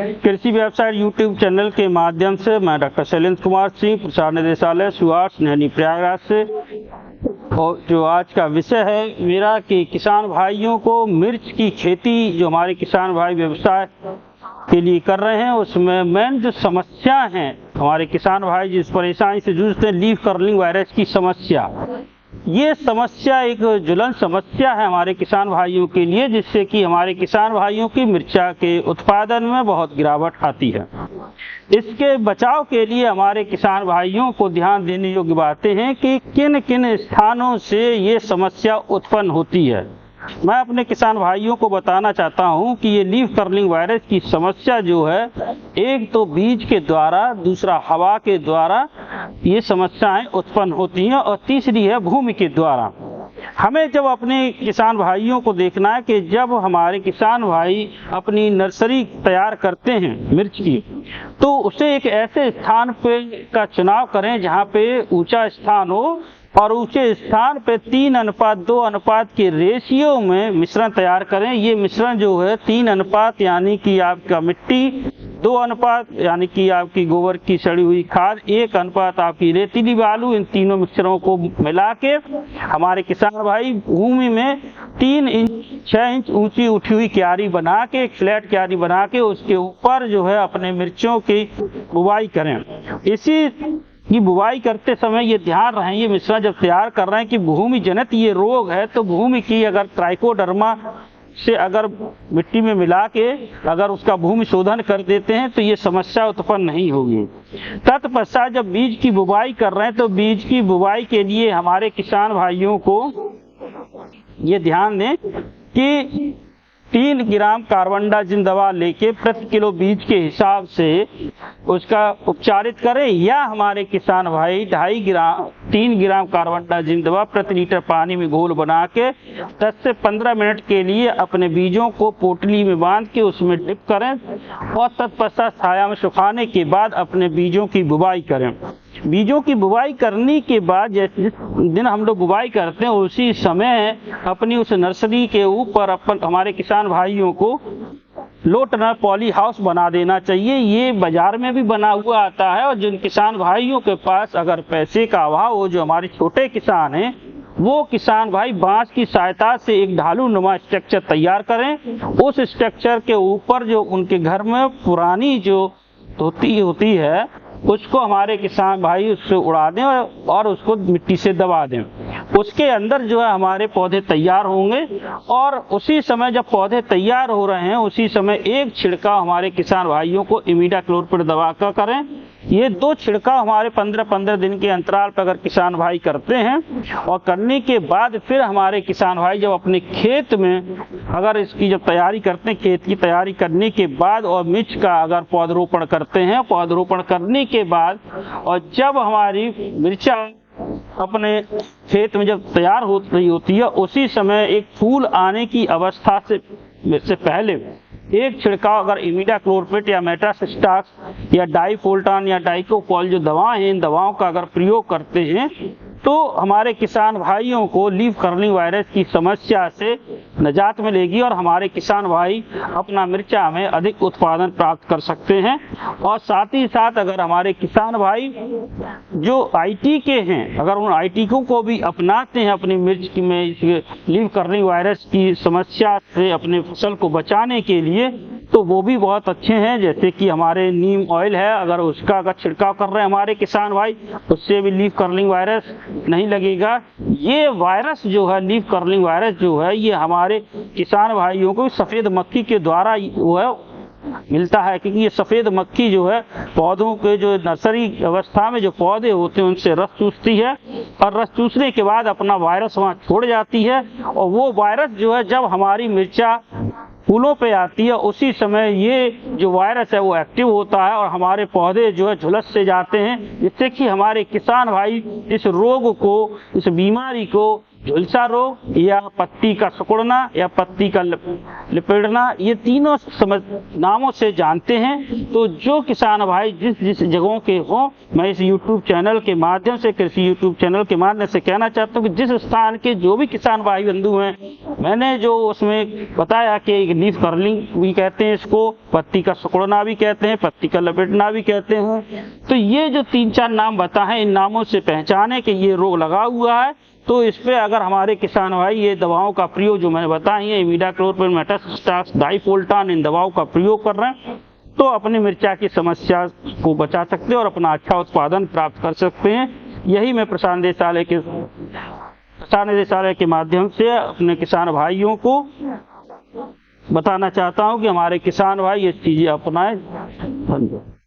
कृषि व्यवसाय YouTube channel के माध्यम से मैं डॉक्टर शैलेंद्र कुमार सिंह, प्रसार निदेशालय सुहास नैनी प्रयागराज से। और जो आज का विषय है मेरा कि किसान भाइयों को मिर्च की खेती जो हमारे किसान भाई व्यवसाय के लिए कर रहे हैं, उसमें मेन जो समस्या है हमारे किसान भाई जिस परेशानी से जूझते हैं, लीफ कर्लिंग वायरस की समस्या। ये समस्या एक ज्वलन समस्या है हमारे किसान भाइयों के लिए, जिससे कि हमारे किसान भाइयों की मिर्चा के उत्पादन में बहुत गिरावट आती है। इसके बचाव के लिए हमारे किसान भाइयों को ध्यान देने योग्य बातें हैं कि किन किन स्थानों से ये समस्या उत्पन्न होती है। मैं अपने किसान भाइयों को बताना चाहता हूं कि ये लीफ कर्लिंग वायरस की समस्या जो है, एक तो बीज के द्वारा, दूसरा हवा के द्वारा ये समस्याएं उत्पन्न होती हैं, और तीसरी है भूमि के द्वारा। हमें जब अपने किसान भाइयों को देखना है कि जब हमारे किसान भाई अपनी नर्सरी तैयार करते हैं मिर्च की, तो उसे एक ऐसे स्थान पे का चुनाव करें जहाँ पे ऊंचा स्थान हो, और ऊंचे स्थान पे 3:2 अनुपात के रेशियो में मिश्रण तैयार करें। ये मिश्रण जो है 3 अनुपात यानी कि आपका मिट्टी, 2 अनुपात यानी कि आपकी गोबर की सड़ी हुई खाद, 1 अनुपात आपकी रेतीली बालू, इन तीनों मिश्रणों को मिला के हमारे किसान भाई भूमि में 3 इंच 6 इंच ऊंची उठी हुई क्यारी बना के, एक फ्लैट क्यारी बना के उसके ऊपर जो है अपने मिर्चों की बुवाई करें। इसी की बुवाई करते समय ये ध्यान रहे, ये मिश्रण जब तैयार कर रहे हैं कि भूमि जनित ये रोग है, तो भूमि की अगर ट्राइकोडर्मा से अगर मिट्टी में मिला के अगर उसका भूमि शोधन कर देते हैं तो ये समस्या उत्पन्न नहीं होगी। तत्पश्चात जब बीज की बुवाई कर रहे हैं, तो बीज की बुवाई के लिए हमारे किसान भाइयों को ये ध्यान दें कि 3 ग्राम कार्बनडाजिम दवा लेके प्रति किलो बीज के हिसाब से उसका उपचारित करें, या हमारे किसान भाई 3 ग्राम कार्बनडाजिम दवा प्रति लीटर पानी में घोल बना के 10 से 15 मिनट के लिए अपने बीजों को पोटली में बांध के उसमें डिप करें, और तत्पश्चात छाया में सुखाने के बाद अपने बीजों की बुवाई करें। बीजों की बुवाई करने के बाद जिस दिन हम लोग बुवाई करते हैं, उसी समय अपनी उस नर्सरी के ऊपर हमारे किसान भाइयों को लो टनल पॉली हाउस बना देना चाहिए। ये बाजार में भी बना हुआ आता है, और जिन किसान भाइयों के पास अगर पैसे का अभाव हो, जो हमारे छोटे किसान हैं, वो किसान भाई बांस की सहायता से एक ढालू नुमा स्ट्रक्चर तैयार करें। उस स्ट्रक्चर के ऊपर जो उनके घर में पुरानी जो धोती होती है, उसको हमारे किसान भाई उससे उड़ा दें और उसको मिट्टी से दबा दें। उसके अंदर जो है हमारे पौधे तैयार होंगे, और उसी समय जब पौधे तैयार हो रहे हैं, उसी समय एक छिड़काव हमारे किसान भाइयों को इमिडाक्लोपरिड दवा का करें। ये 2 छिड़काव हमारे 15-15 दिन के अंतराल पर अगर किसान भाई करते हैं, और करने के बाद फिर हमारे किसान भाई जब अपने खेत में अगर इसकी जब तैयारी करते हैं, खेत की तैयारी करने के बाद और मिर्च का अगर पौधरोपण करते हैं, पौधरोपण करने के बाद और जब हमारी मिर्चा अपने खेत में जब तैयार हो रही होती है, उसी समय एक फूल आने की अवस्था से पहले एक छिड़काव अगर इमिडाक्लोपरिड या मेटासिस्टाक्स या डाइफोल्टान या डाइकोफॉल जो दवाएं हैं, इन दवाओं का अगर प्रयोग करते हैं, तो हमारे किसान भाइयों को लीफ कर्लिंग वायरस की समस्या से निजात मिलेगी, और हमारे किसान भाई अपना मिर्चा में अधिक उत्पादन प्राप्त कर सकते हैं। और साथ ही साथ अगर हमारे किसान भाई जो आईटी के हैं, अगर उन आईटी को भी अपनाते हैं अपनी मिर्च में इस लीफ कर्लिंग वायरस की समस्या से अपने फसल को बचाने के लिए, तो वो भी बहुत अच्छे हैं। जैसे कि हमारे नीम ऑयल है, अगर उसका अगर छिड़काव कर रहे हैं हमारे किसान भाई, उससे भी लीफ कर्लिंग वायरस नहीं लगेगा। ये वायरस जो है, लीफ कर्लिंग वायरस जो है, ये हमारे किसान भाइयों को सफेद मक्खी के द्वारा वो है मिलता है, क्योंकि ये सफेद मक्खी जो है पौधों के जो नर्सरी अवस्था में जो पौधे होते हैं उनसे रस चूसती है, और रस चूसने के बाद अपना वायरस वहाँ छोड़ जाती है, और वो वायरस जो है जब हमारी मिर्चा फूलों पे आती है, उसी समय ये जो वायरस है वो एक्टिव होता है, और हमारे पौधे जो है झुलस से जाते हैं, जिससे कि हमारे किसान भाई इस रोग को, इस बीमारी को झुलसा रोग या पत्ती का सिकुड़ना या पत्ती का लिपेड़ना, ये तीनों नामों से जानते हैं। तो जो किसान भाई जिस जिस जगहों के हों, मैं इस YouTube चैनल के माध्यम से, कृषि YouTube चैनल के माध्यम से कहना चाहता हूँ कि जिस स्थान के जो भी किसान भाई बंधु हैं, मैंने जो उसमें बताया कि लीफ कर्लिंग भी कहते हैं इसको, पत्ती का सिकुड़ना भी कहते हैं, पत्ती का लपेटना भी कहते हैं। तो ये जो 3-4 नाम बताए, इन नामों से पहचाने कि ये रोग लगा हुआ है। तो इस पे अगर हमारे किसान भाई ये दवाओं का प्रयोग जो मैंने बताई है, इमिडाक्लोपरिड, मेटासिस्टाक्स, डाइफोल्टान, इन दवाओं का प्रयोग कर रहे हैं, तो अपनी मिर्चा की समस्या को बचा सकते हैं और अपना अच्छा उत्पादन प्राप्त कर सकते हैं। यही मैं प्रसार निदेशालय के माध्यम से अपने किसान भाइयों को बताना चाहता हूँ कि हमारे किसान भाई ये चीजें अपनाएं। धन्यवाद।